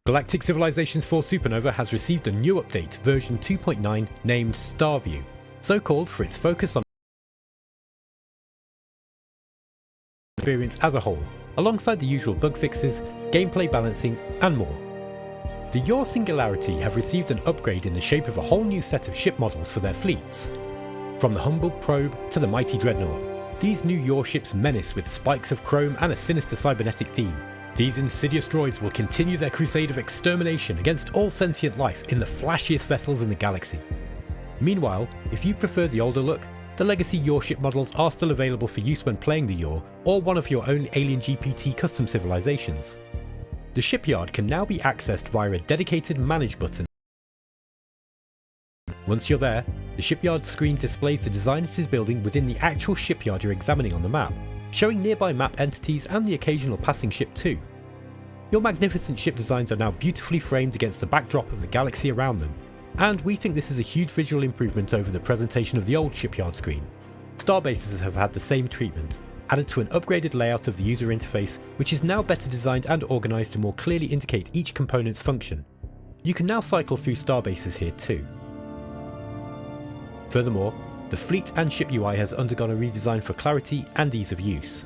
Galactic Civilizations IV Supernova has received a new update, version 2.9, named Starview, so called for its focus on experience as a whole, alongside the usual bug fixes, gameplay balancing, and more. The Your Singularity have received an upgrade in the shape of a whole new set of ship models for their fleets. From the humble probe to the mighty dreadnought, these new Your ships menace with spikes of chrome and a sinister cybernetic theme. These insidious droids will continue their crusade of extermination against all sentient life in the flashiest vessels in the galaxy. Meanwhile, if you prefer the older look, the legacy Your ship models are still available for use when playing the Your or one of your own Alien GPT custom civilizations. The shipyard can now be accessed via a dedicated Manage button. Once you're there, the shipyard screen displays the design it is building within the actual shipyard you're examining on the map, showing nearby map entities and the occasional passing ship too. Your magnificent ship designs are now beautifully framed against the backdrop of the galaxy around them, and we think this is a huge visual improvement over the presentation of the old shipyard screen. Starbases have had the same treatment, added to an upgraded layout of the user interface, which is now better designed and organised to more clearly indicate each component's function. You can now cycle through starbases here too. Furthermore, the fleet and ship UI has undergone a redesign for clarity and ease of use.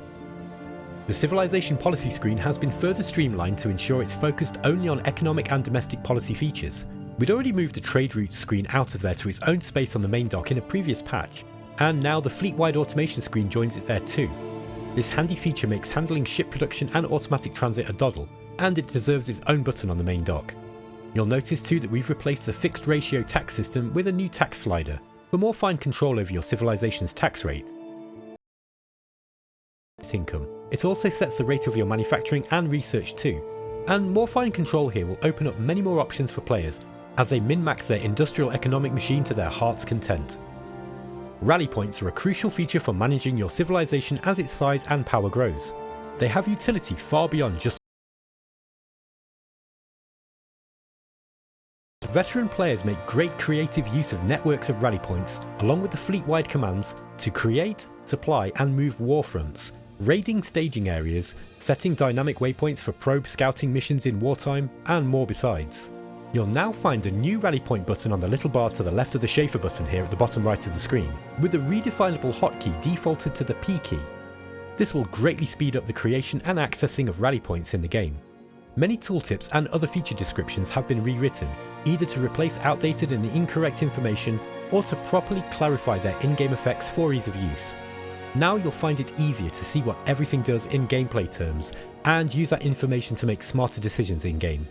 The civilization policy screen has been further streamlined to ensure it's focused only on economic and domestic policy features. We'd already moved the trade routes screen out of there to its own space on the main dock in a previous patch, and now the fleet-wide automation screen joins it there too. This handy feature makes handling ship production and automatic transit a doddle, and it deserves its own button on the main dock. You'll notice too that we've replaced the fixed ratio tax system with a new tax slider, for more fine control over your civilization's tax rate. Income. It also sets the rate of your manufacturing and research too, and more fine control here will open up many more options for players as they min-max their industrial economic machine to their heart's content. Rally points are a crucial feature for managing your civilization as its size and power grows. They have utility far beyond just veteran players make great creative use of networks of rally points, along with the fleet-wide commands, to create, supply and move warfronts, raiding staging areas, setting dynamic waypoints for probe scouting missions in wartime, and more besides. You'll now find a new rally point button on the little bar to the left of the Schaefer button here at the bottom right of the screen, with a redefinable hotkey defaulted to the P key. This will greatly speed up the creation and accessing of rally points in the game. Many tooltips and other feature descriptions have been rewritten, either to replace outdated and incorrect information or to properly clarify their in-game effects for ease of use. Now you'll find it easier to see what everything does in gameplay terms and use that information to make smarter decisions in-game.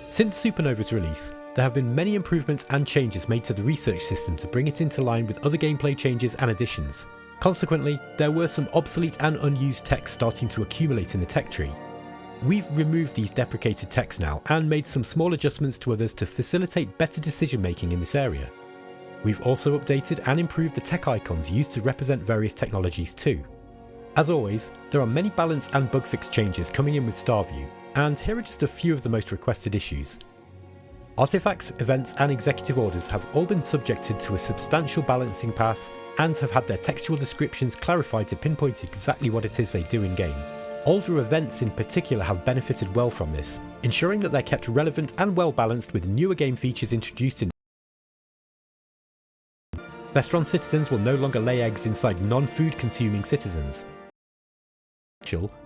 Since Supernova's release, there have been many improvements and changes made to the research system to bring it into line with other gameplay changes and additions. Consequently, there were some obsolete and unused text starting to accumulate in the tech tree. We've removed these deprecated texts now and made some small adjustments to others to facilitate better decision making in this area. We've also updated and improved the tech icons used to represent various technologies too. As always, there are many balance and bug fix changes coming in with Starview, and here are just a few of the most requested issues. Artifacts, events and executive orders have all been subjected to a substantial balancing pass and have had their textual descriptions clarified to pinpoint exactly what it is they do in game. Older events in particular have benefited well from this, ensuring that they're kept relevant and well balanced with newer game features introduced in. Vestron citizens will no longer lay eggs inside non-food consuming citizens.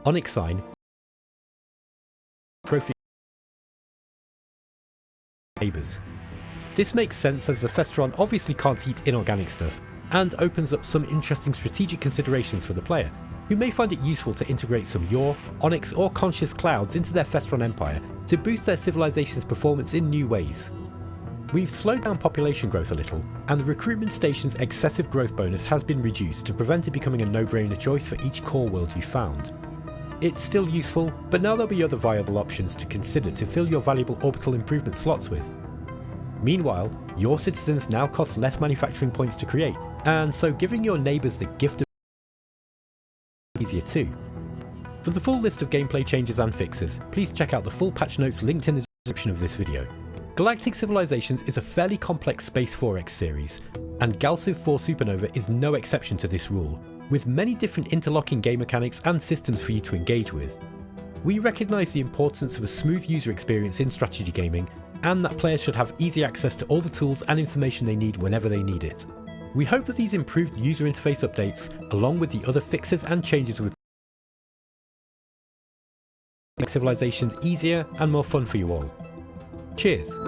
Onyx sign trophy neighbours. This makes sense as the Vestron obviously can't eat inorganic stuff, and opens up some interesting strategic considerations for the player, who may find it useful to integrate some Your, Onyx or Conscious clouds into their Vestron empire to boost their civilization's performance in new ways. We've slowed down population growth a little, and the recruitment station's excessive growth bonus has been reduced to prevent it becoming a no-brainer choice for each core world you found. It's still useful, but now there'll be other viable options to consider to fill your valuable orbital improvement slots with. Meanwhile, your citizens now cost less manufacturing points to create, and so giving your neighbours the gift of easier too. For the full list of gameplay changes and fixes, please check out the full patch notes linked in the description of this video. Galactic Civilizations is a fairly complex Space 4X series, and GalCiv 4 Supernova is no exception to this rule, with many different interlocking game mechanics and systems for you to engage with. We recognise the importance of a smooth user experience in strategy gaming, and that players should have easy access to all the tools and information they need whenever they need it. We hope that these improved user interface updates, along with the other fixes and changes, will make Civilizations easier and more fun for you all. Cheers!